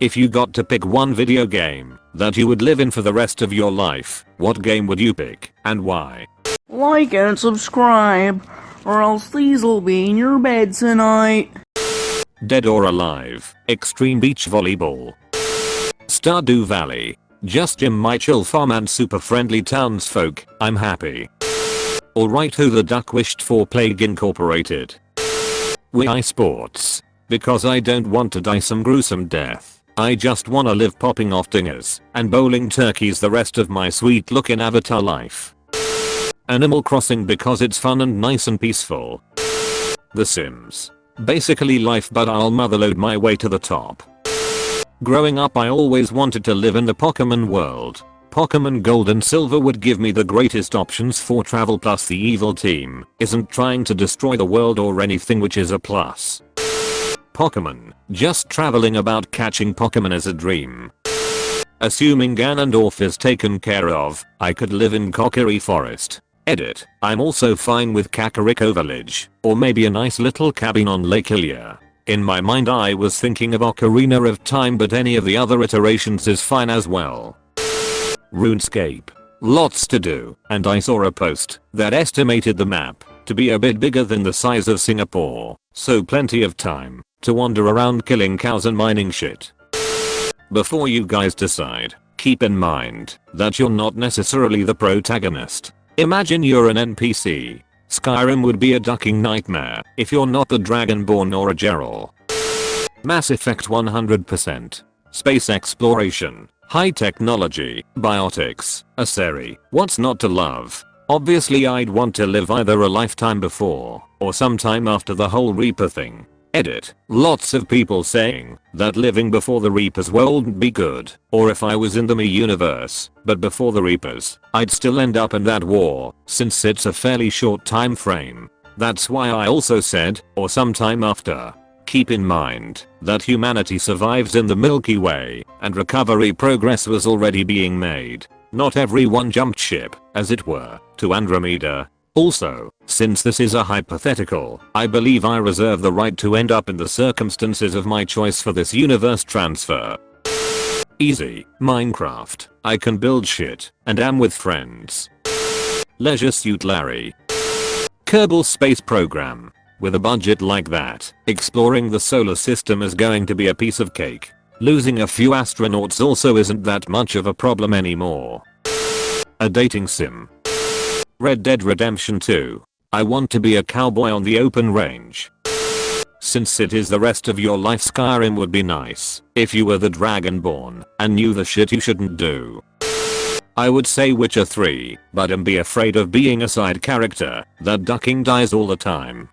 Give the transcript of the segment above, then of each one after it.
If you got to pick one video game that you would live in for the rest of your life, what game would you pick, and why? Like and subscribe, or else these'll be in your bed tonight. Dead or Alive, Extreme Beach Volleyball, Stardew Valley, Just Jim My Chill Farm and Super Friendly Townsfolk, I'm happy. Alright, who the duck wished for Plague Incorporated. Wii Sports, because I don't want to die some gruesome death. I just wanna live popping off dingers and bowling turkeys the rest of my sweet looking avatar life. Animal Crossing because it's fun and nice and peaceful. The Sims, basically life but I'll motherload my way to the top. Growing up I always wanted to live in the Pokemon world. Pokemon Gold and Silver would give me the greatest options for travel, plus the evil team isn't trying to destroy the world or anything, which is a plus. Pokemon, just traveling about catching Pokemon is a dream. Assuming Ganondorf is taken care of, I could live in Kokiri Forest. Edit, I'm also fine with Kakariko Village, or maybe a nice little cabin on Lake Hylia. In my mind I was thinking of Ocarina of Time, but any of the other iterations is fine as well. RuneScape, lots to do, and I saw a post that estimated the map to be a bit bigger than the size of Singapore, so plenty of time to wander around killing cows and mining shit. Before you guys decide, keep in mind that you're not necessarily the protagonist. Imagine you're an NPC. Skyrim would be a ducking nightmare if you're not the Dragonborn or a Geralt. Mass Effect 100%. Space exploration, high technology, biotics, a series, what's not to love? Obviously I'd want to live either a lifetime before or sometime after the whole Reaper thing. Edit, lots of people saying that living before the Reapers wouldn't be good, or if I was in the me universe, but before the Reapers, I'd still end up in that war, since it's a fairly short time frame. That's why I also said, or sometime after. Keep in mind that humanity survives in the Milky Way, and recovery progress was already being made. Not everyone jumped ship, as it were, to Andromeda. Also, since this is a hypothetical, I believe I reserve the right to end up in the circumstances of my choice for this universe transfer. Easy, Minecraft, I can build shit, and am with friends. Leisure Suit Larry. Kerbal Space Program. With a budget like that, exploring the solar system is going to be a piece of cake. Losing a few astronauts also isn't that much of a problem anymore. A dating sim. Red Dead Redemption 2. I want to be a cowboy on the open range. Since it is the rest of your life, Skyrim would be nice if you were the Dragonborn and knew the shit you shouldn't do. I would say Witcher 3, but am be afraid of being a side character that ducking dies all the time.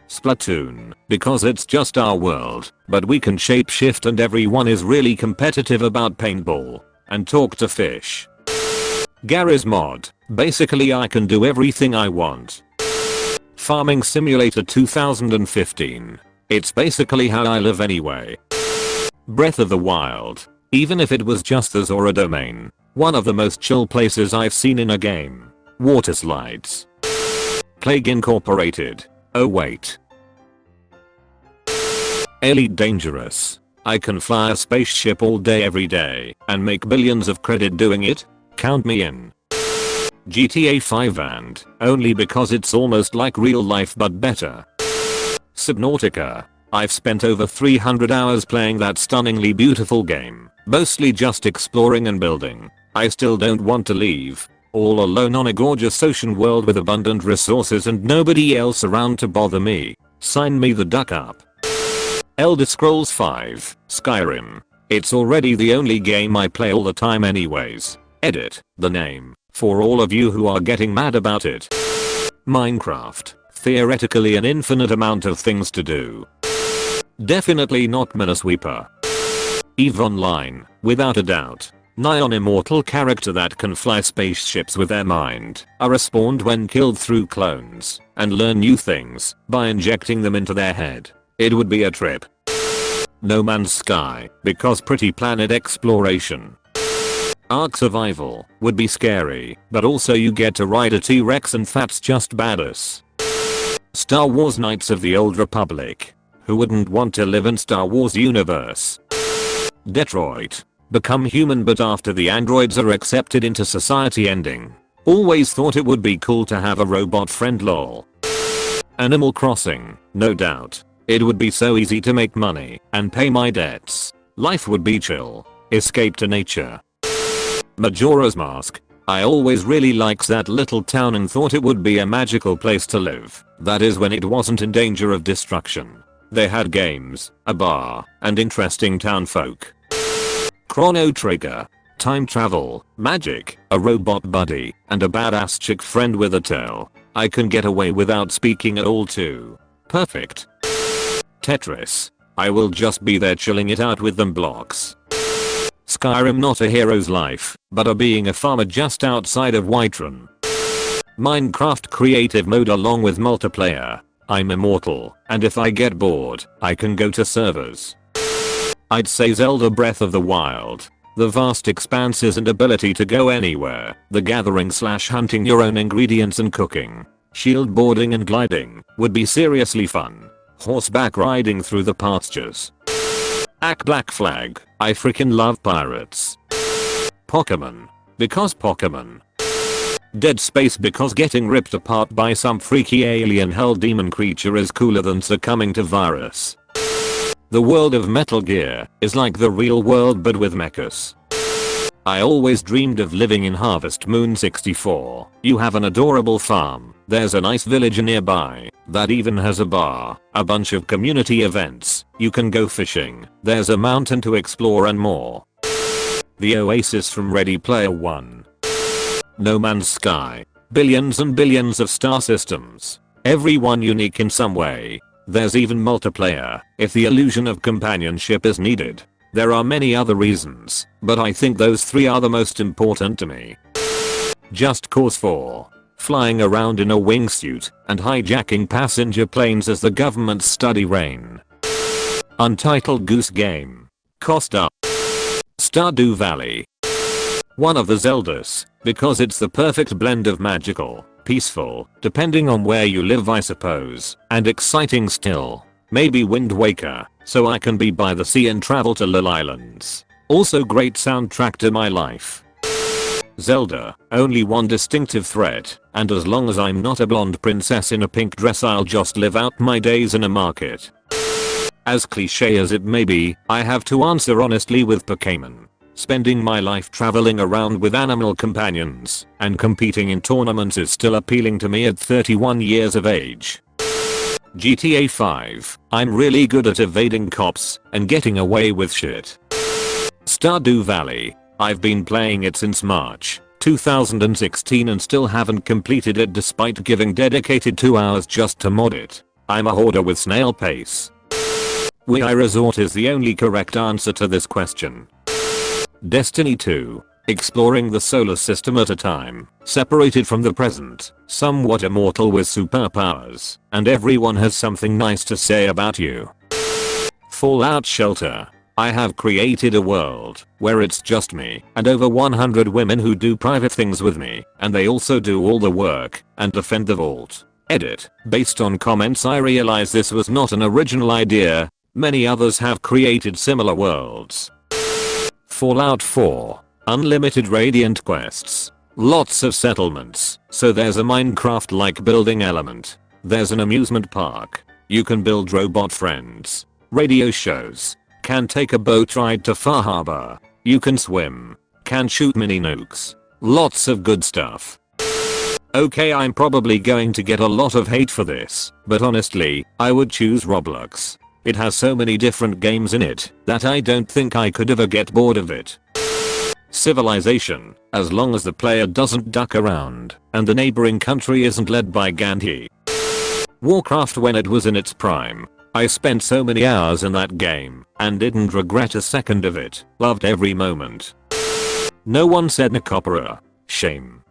Splatoon, because it's just our world, but we can shapeshift and everyone is really competitive about paintball and talk to fish. Garry's Mod, basically I can do everything I want. Farming Simulator 2015. It's basically how I live anyway. Breath of the Wild, even if it was just the Zora domain. One of the most chill places I've seen in a game. Water slides. Plague Incorporated. Oh wait. Elite Dangerous. I can fly a spaceship all day every day and make billions of credit doing it. Count me in. GTA 5 and only because it's almost like real life but better. Subnautica. I've spent over 300 hours playing that stunningly beautiful game, mostly just exploring and building. I still don't want to leave. All alone on a gorgeous ocean world with abundant resources and nobody else around to bother me. Sign me the duck up. Elder Scrolls 5, Skyrim. It's already the only game I play all the time anyways. Edit, the name, for all of you who are getting mad about it. Minecraft, theoretically an infinite amount of things to do. Definitely not Minesweeper. EVE Online, without a doubt. Nigh on immortal character that can fly spaceships with their mind, are respawned when killed through clones, and learn new things by injecting them into their head. It would be a trip. No Man's Sky, because pretty planet exploration. Ark Survival would be scary, but also you get to ride a T-Rex and that's just badass. Star Wars Knights of the Old Republic. Who wouldn't want to live in Star Wars universe? Detroit. Become human but after the androids are accepted into society ending. Always thought it would be cool to have a robot friend lol. Animal Crossing, no doubt. It would be so easy to make money and pay my debts. Life would be chill. Escape to nature. Majora's Mask. I always really liked that little town and thought it would be a magical place to live. That is when it wasn't in danger of destruction. They had games, a bar, and interesting town folk. Chrono Trigger. Time travel, magic, a robot buddy, and a badass chick friend with a tail. I can get away without speaking at all too. Perfect. Tetris. I will just be there chilling it out with them blocks. Skyrim, not a hero's life, but a being a farmer just outside of Whiterun. Minecraft creative mode along with multiplayer. I'm immortal, and if I get bored, I can go to servers. I'd say Zelda Breath of the Wild. The vast expanses and ability to go anywhere. The gathering / hunting your own ingredients and cooking. Shield boarding and gliding would be seriously fun. Horseback riding through the pastures. Black Flag. I freaking love pirates. Pokemon. Because Pokemon. Dead Space because getting ripped apart by some freaky alien hell demon creature is cooler than succumbing to virus. The world of Metal Gear is like the real world but with mechas. I always dreamed of living in Harvest Moon 64. You have an adorable farm, there's a nice village nearby that even has a bar, a bunch of community events, you can go fishing, there's a mountain to explore and more. The Oasis from Ready Player One. No Man's Sky. Billions and billions of star systems. Everyone unique in some way. There's even multiplayer if the illusion of companionship is needed. There are many other reasons, but I think those 3 are the most important to me. Just Cause 4. Flying around in a wingsuit and hijacking passenger planes as the government study rain. Untitled Goose Game. Costa. Stardew Valley. One of the Zeldas, because it's the perfect blend of magical, peaceful, depending on where you live I suppose, and exciting still. Maybe Wind Waker, so I can be by the sea and travel to Lil Islands. Also great soundtrack to my life. Zelda, only one distinctive threat, and as long as I'm not a blonde princess in a pink dress I'll just live out my days in a market. As cliche as it may be, I have to answer honestly with Pokemon. Spending my life traveling around with animal companions and competing in tournaments is still appealing to me at 31 years of age. GTA 5. I'm really good at evading cops and getting away with shit. Stardew Valley. I've been playing it since March 2016 and still haven't completed it despite giving dedicated 2 hours just to mod it. I'm a hoarder with snail pace. Wii Resort is the only correct answer to this question. Destiny 2. Exploring the solar system at a time, separated from the present, somewhat immortal with superpowers, and everyone has something nice to say about you. Fallout Shelter. I have created a world where it's just me and over 100 women who do private things with me, and they also do all the work and defend the vault. Edit. Based on comments I realize this was not an original idea, many others have created similar worlds. Fallout 4. Unlimited Radiant quests. Lots of settlements, so there's a Minecraft-like building element. There's an amusement park. You can build robot friends. Radio shows. Can take a boat ride to Far Harbor. You can swim. Can shoot mini nukes. Lots of good stuff. Okay, I'm probably going to get a lot of hate for this, but honestly, I would choose Roblox. It has so many different games in it that I don't think I could ever get bored of it. Civilization, as long as the player doesn't duck around and the neighboring country isn't led by Gandhi. Warcraft when it was in its prime. I spent so many hours in that game and didn't regret a second of it. Loved every moment. No one said Nick Opera. Shame.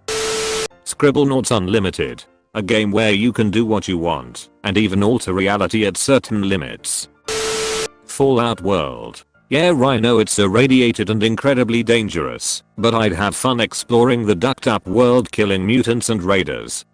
Scribblenauts Unlimited. A game where you can do what you want and even alter reality at certain limits. Fallout World. Yeah, I know it's irradiated and incredibly dangerous, but I'd have fun exploring the ducked up world killing mutants and raiders.